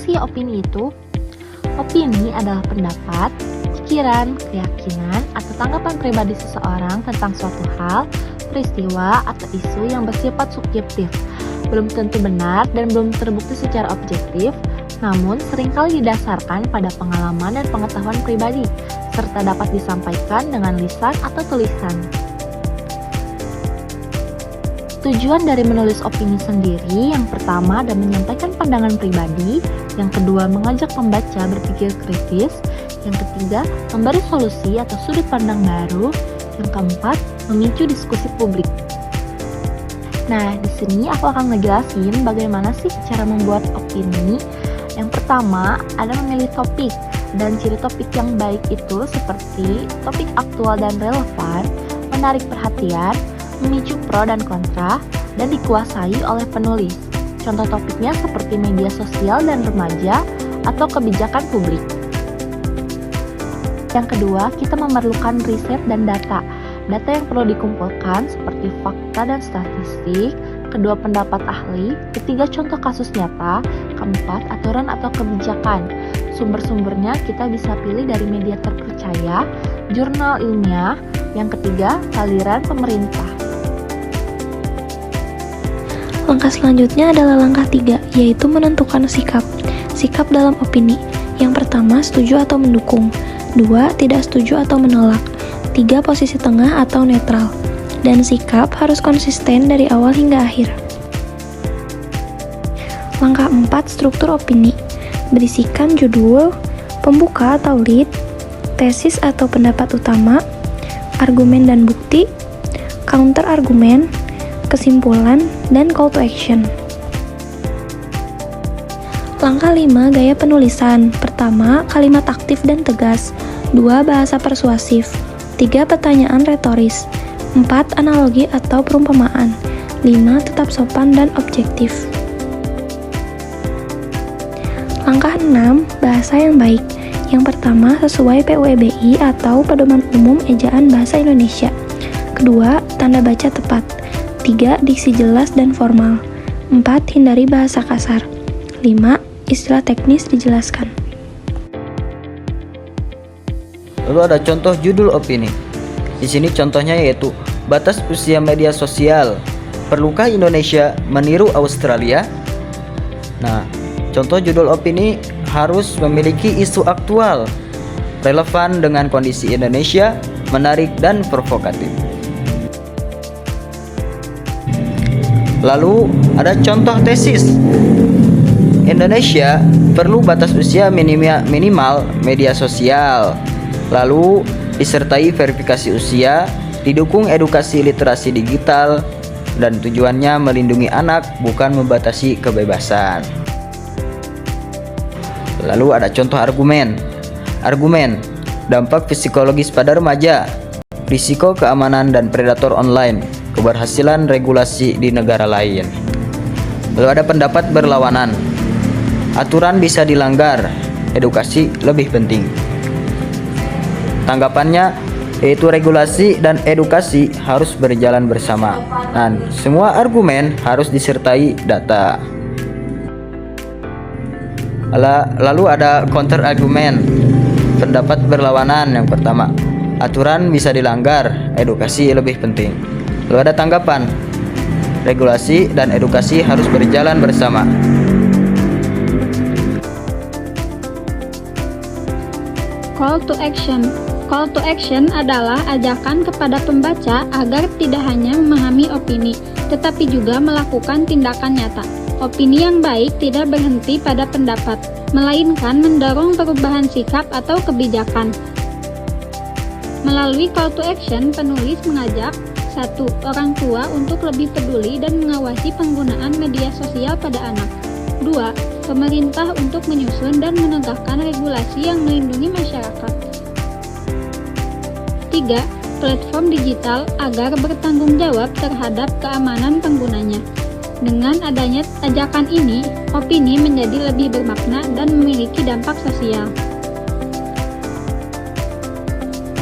sih opini itu? Opini adalah pendapat, pikiran, keyakinan, atau tanggapan pribadi seseorang tentang suatu hal, peristiwa, atau isu yang bersifat subjektif. Belum tentu benar dan belum terbukti secara objektif, namun seringkali didasarkan pada pengalaman dan pengetahuan pribadi, serta dapat disampaikan dengan lisan atau tulisan. Tujuan dari menulis opini sendiri, yang pertama adalah menyampaikan pandangan pribadi, yang kedua mengajak pembaca berpikir kritis, yang ketiga memberi solusi atau sudut pandang baru, yang keempat memicu diskusi publik. Nah, di sini aku akan ngejelasin bagaimana sih cara membuat opini. Yang pertama ada memilih topik, dan ciri topik yang baik itu seperti topik aktual dan relevan, menarik perhatian, memicu pro dan kontra, dan dikuasai oleh penulis. Contoh topiknya seperti media sosial dan remaja atau kebijakan publik. Yang kedua, kita memerlukan riset dan data. Data yang perlu dikumpulkan seperti fakta dan statistik, kedua pendapat ahli, ketiga contoh kasus nyata, keempat aturan atau kebijakan. Sumber-sumbernya kita bisa pilih dari media terpercaya, jurnal ilmiah, yang ketiga aliran pemerintah. Langkah selanjutnya adalah langkah 3, yaitu menentukan sikap. Sikap dalam opini. Yang pertama, setuju atau mendukung. 2, tidak setuju atau menolak. 3, posisi tengah atau netral. Dan sikap harus konsisten dari awal hingga akhir. Langkah 4, struktur opini. Berisikan judul, pembuka atau lead, tesis atau pendapat utama, argumen dan bukti, counter argumen, kesimpulan, dan call to action. Langkah 5, gaya penulisan. Pertama, kalimat aktif dan tegas. 2, bahasa persuasif. 3, pertanyaan retoris. 4, analogi atau perumpamaan. 5, tetap sopan dan objektif. Langkah 6, bahasa yang baik. Yang pertama, sesuai PUEBI atau Pedoman Umum Ejaan Bahasa Indonesia. Kedua, tanda baca tepat. 3, diksi jelas dan formal. 4, hindari bahasa kasar. 5, istilah teknis dijelaskan. Lalu ada contoh judul opini. Di sini contohnya yaitu batas usia media sosial. Perlukah Indonesia meniru Australia? Nah, contoh judul opini harus memiliki isu aktual, relevan dengan kondisi Indonesia, menarik dan provokatif. Lalu ada contoh tesis. Indonesia perlu batas usia minimal media sosial. Lalu disertai verifikasi usia, didukung edukasi literasi digital, dan tujuannya melindungi anak bukan membatasi kebebasan. Lalu ada contoh argumen. Argumen, dampak psikologis pada remaja, risiko keamanan dan predator online, keberhasilan regulasi di negara lain. Lalu ada pendapat berlawanan. Aturan bisa dilanggar, edukasi lebih penting. Tanggapannya yaitu regulasi dan edukasi harus berjalan bersama. Dan semua argumen harus disertai data. Lalu ada counter argumen. Pendapat berlawanan yang pertama. Aturan bisa dilanggar, edukasi lebih penting. Lalu ada tanggapan. Regulasi dan edukasi harus berjalan bersama. Call to action. Call to action adalah ajakan kepada pembaca agar tidak hanya memahami opini, tetapi juga melakukan tindakan nyata. Opini yang baik tidak berhenti pada pendapat, melainkan mendorong perubahan sikap atau kebijakan. Melalui call to action, penulis mengajak 1. Orang tua untuk lebih peduli dan mengawasi penggunaan media sosial pada anak. 2. Pemerintah untuk menyusun dan menegakkan regulasi yang melindungi masyarakat. 3. Platform digital agar bertanggung jawab terhadap keamanan penggunanya. Dengan adanya ajakan ini, opini menjadi lebih bermakna dan memiliki dampak sosial.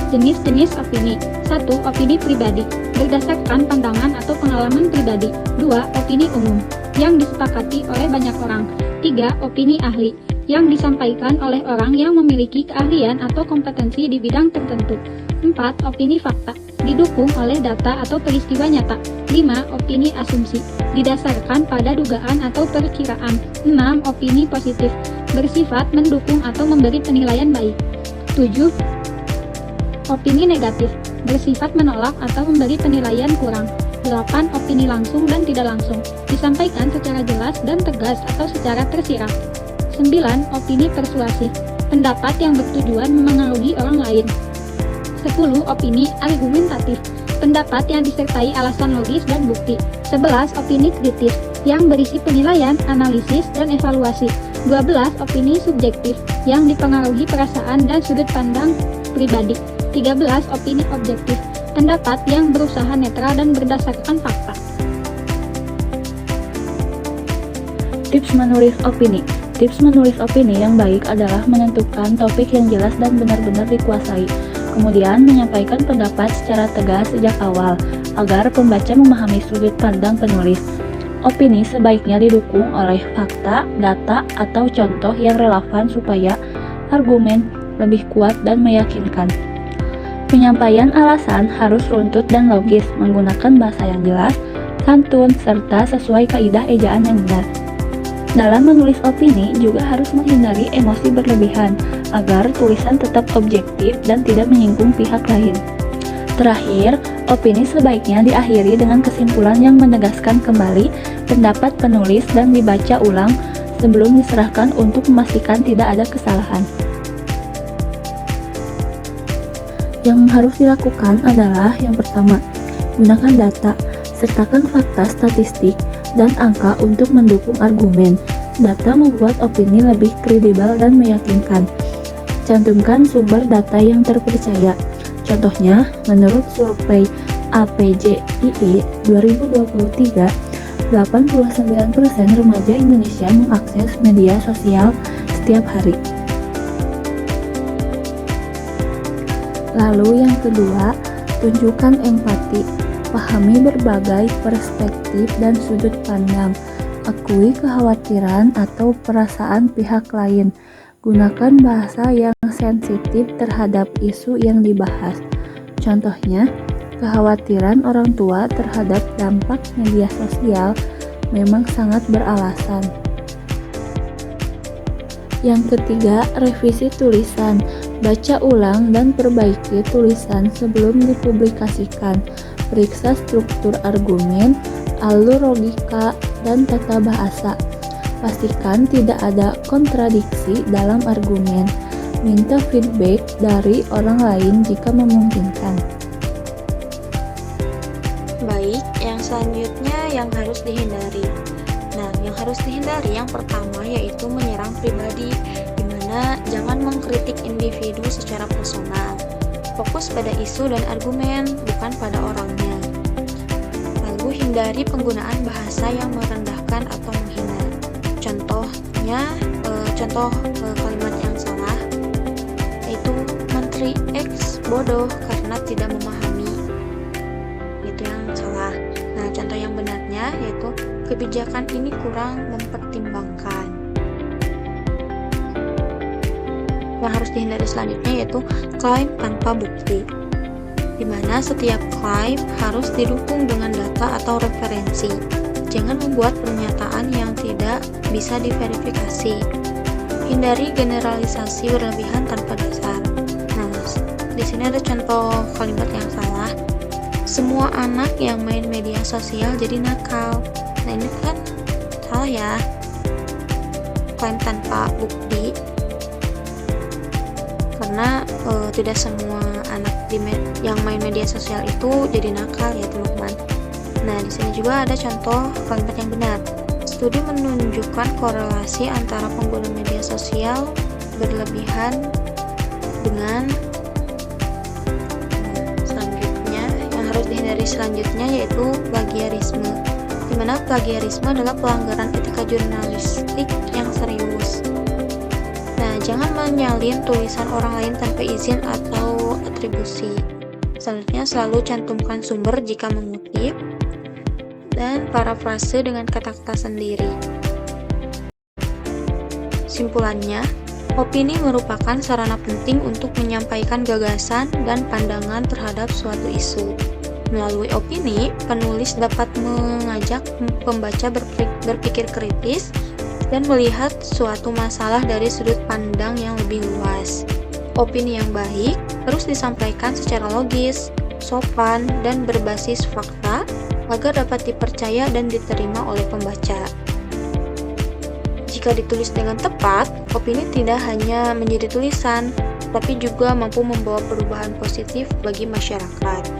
Jenis-jenis opini. 1. Opini pribadi, berdasarkan pandangan atau pengalaman pribadi. 2. Opini umum, yang disepakati oleh banyak orang. 3. Opini ahli, yang disampaikan oleh orang yang memiliki keahlian atau kompetensi di bidang tertentu. 4. Opini fakta, didukung oleh data atau peristiwa nyata. 5. Opini asumsi, didasarkan pada dugaan atau perkiraan. 6. Opini positif, bersifat mendukung atau memberi penilaian baik. 7. Opini negatif, bersifat menolak atau memberi penilaian kurang. 8. Opini langsung dan tidak langsung, disampaikan secara jelas dan tegas atau secara tersirat. 9. Opini persuasif, pendapat yang bertujuan memengaruhi orang lain. 10. Opini argumentatif, pendapat yang disertai alasan logis dan bukti. 11. Opini kritis, yang berisi penilaian, analisis, dan evaluasi. 12. Opini subjektif, yang dipengaruhi perasaan dan sudut pandang pribadi. 13. Opini objektif, pendapat yang berusaha netral dan berdasarkan fakta. Tips menulis opini. Tips menulis opini yang baik adalah menentukan topik yang jelas dan benar-benar dikuasai. Kemudian menyampaikan pendapat secara tegas sejak awal, agar pembaca memahami sudut pandang penulis. Opini sebaiknya didukung oleh fakta, data, atau contoh yang relevan supaya argumen lebih kuat dan meyakinkan. Penyampaian alasan harus runtut dan logis, menggunakan bahasa yang jelas, santun, serta sesuai kaidah ejaan yang benar. Dalam menulis opini juga harus menghindari emosi berlebihan, agar tulisan tetap objektif dan tidak menyinggung pihak lain. Terakhir, opini sebaiknya diakhiri dengan kesimpulan yang menegaskan kembali pendapat penulis dan dibaca ulang sebelum diserahkan untuk memastikan tidak ada kesalahan. Yang harus dilakukan adalah yang pertama, gunakan data, sertakan fakta statistik dan angka untuk mendukung argumen. Data membuat opini lebih kredibel dan meyakinkan. Cantumkan sumber data yang terpercaya. Contohnya, menurut survei APJIE 2023, 89% remaja Indonesia mengakses media sosial setiap hari. Lalu yang kedua, tunjukkan empati. Pahami berbagai perspektif dan sudut pandang. Akui kekhawatiran atau perasaan pihak lain. Gunakan bahasa yang sensitif terhadap isu yang dibahas. Contohnya, kekhawatiran orang tua terhadap dampak media sosial memang sangat beralasan. Yang ketiga, revisi tulisan. Baca ulang dan perbaiki tulisan sebelum dipublikasikan. Periksa struktur argumen, alur logika, dan tata bahasa. Pastikan tidak ada kontradiksi dalam argumen. Minta feedback dari orang lain jika memungkinkan. Baik, yang selanjutnya yang harus dihindari. Nah, yang harus dihindari yang pertama yaitu menyerang pribadi, di mana jangan mengkritik individu secara personal. Fokus pada isu dan argumen, bukan pada orangnya. Lalu hindari penggunaan bahasa yang merendahkan atau menghina. Contoh kalimat yang salah yaitu Menteri X bodoh karena tidak memahami. Itu yang salah. Nah, contoh yang benarnya yaitu kebijakan ini kurang mempertimbangkan. Yang harus dihindari selanjutnya yaitu klaim tanpa bukti, di mana setiap klaim harus didukung dengan data atau referensi. Jangan membuat pernyataan yang tidak bisa diverifikasi. Hindari generalisasi berlebihan tanpa dasar. Nah, di sini ada contoh kalimat yang salah. Semua anak yang main media sosial jadi nakal. Nah, ini kan salah ya. Klaim tanpa bukti. Karena tidak semua anak yang main media sosial itu jadi nakal ya, teman-teman. Nah, di sini juga ada contoh kalimat yang benar. Studi menunjukkan korelasi antara pengguna media sosial berlebihan dengan selanjutnya yang harus dihindari selanjutnya yaitu plagiarisme, di mana plagiarisme adalah pelanggaran etika jurnalistik yang serius. Nah, jangan menyalin tulisan orang lain tanpa izin atau atribusi. Selanjutnya, selalu cantumkan sumber jika mengutip dan parafrase dengan kata-kata sendiri. Kesimpulannya, opini merupakan sarana penting untuk menyampaikan gagasan dan pandangan terhadap suatu isu. Melalui opini, penulis dapat mengajak pembaca berpikir kritis dan melihat suatu masalah dari sudut pandang yang lebih luas. Opini yang baik terus disampaikan secara logis, sopan, dan berbasis fakta agar dapat dipercaya dan diterima oleh pembaca. Jika ditulis dengan tepat, opini tidak hanya menjadi tulisan, tapi juga mampu membawa perubahan positif bagi masyarakat.